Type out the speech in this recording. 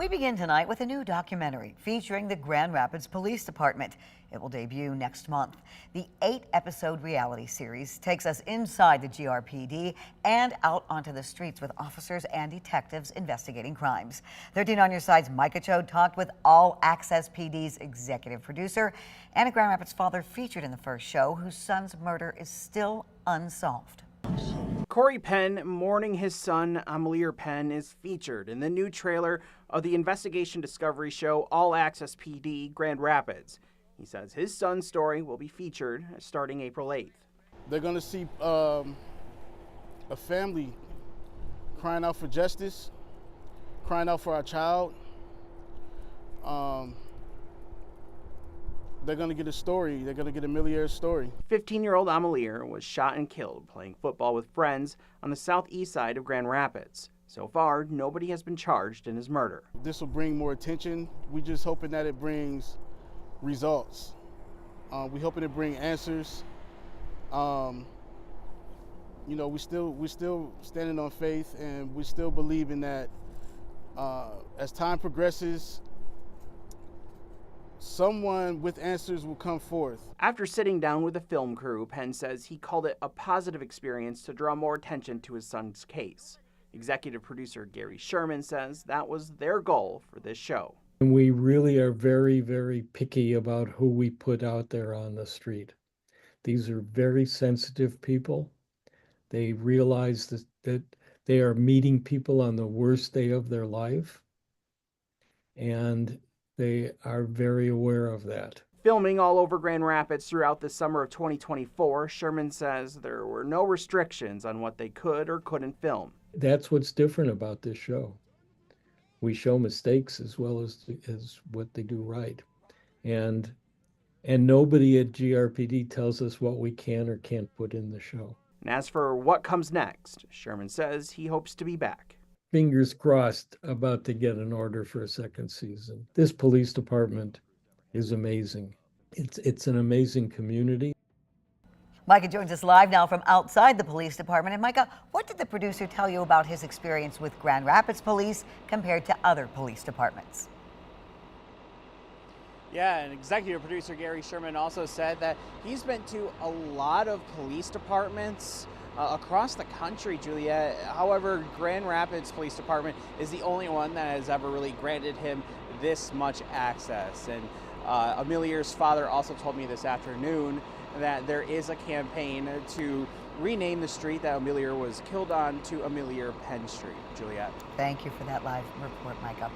We begin tonight with a new documentary featuring the Grand Rapids Police Department. It will debut next month. The 8-episode reality series takes us inside the GRPD and out onto the streets with officers and detectives investigating crimes. 13 on Your Side's Micah Cho talked with All Access PD's executive producer and a Grand Rapids father featured in the first show whose son's murder is still unsolved. Corey Penn, mourning his son, Amillier Penn, is featured in the new trailer of the investigation discovery show All Access PD Grand Rapids. He says his son's story will be featured starting April 8th. They're going to see a family crying out for justice, crying out for our child. They're going to get a story. They're going to get Amillier's story. 15-year-old Amillier was shot and killed playing football with friends on the southeast side of Grand Rapids. So far, nobody has been charged in his murder. This will bring more attention. We're just hoping that it brings results. We're hoping to bring answers. You know, we're still standing on faith, and we still believing that as time progresses, someone with answers will come forth. After sitting down with the film crew, Penn says he called it a positive experience to draw more attention to his son's case. Executive producer Gary Sherman says that was their goal for this show. And we really are very, very picky about who we put out there on the street. These are very sensitive people. They realize that they are meeting people on the worst day of their life, and they are very aware of that. Filming all over Grand Rapids throughout the summer of 2024, Sherman says there were no restrictions on what they could or couldn't film. That's what's different about this show. We show mistakes as well as what they do right. And nobody at GRPD tells us what we can or can't put in the show. And as for what comes next, Sherman says he hopes to be back. Fingers crossed, about to get an order for a second season. This police department is amazing. It's an amazing community. Micah joins us live now from outside the police department. And Micah, what did the producer tell you about his experience with Grand Rapids Police compared to other police departments? Yeah, and executive producer Gary Sherman also said that he's been to a lot of police departments across the country, Juliet. However, Grand Rapids Police Department is the only one that has ever really granted him this much access. And Amillier's father also told me this afternoon that there is a campaign to rename the street that Amillier was killed on to Amillier Penn Street. Juliet. Thank you for that live report, Micah.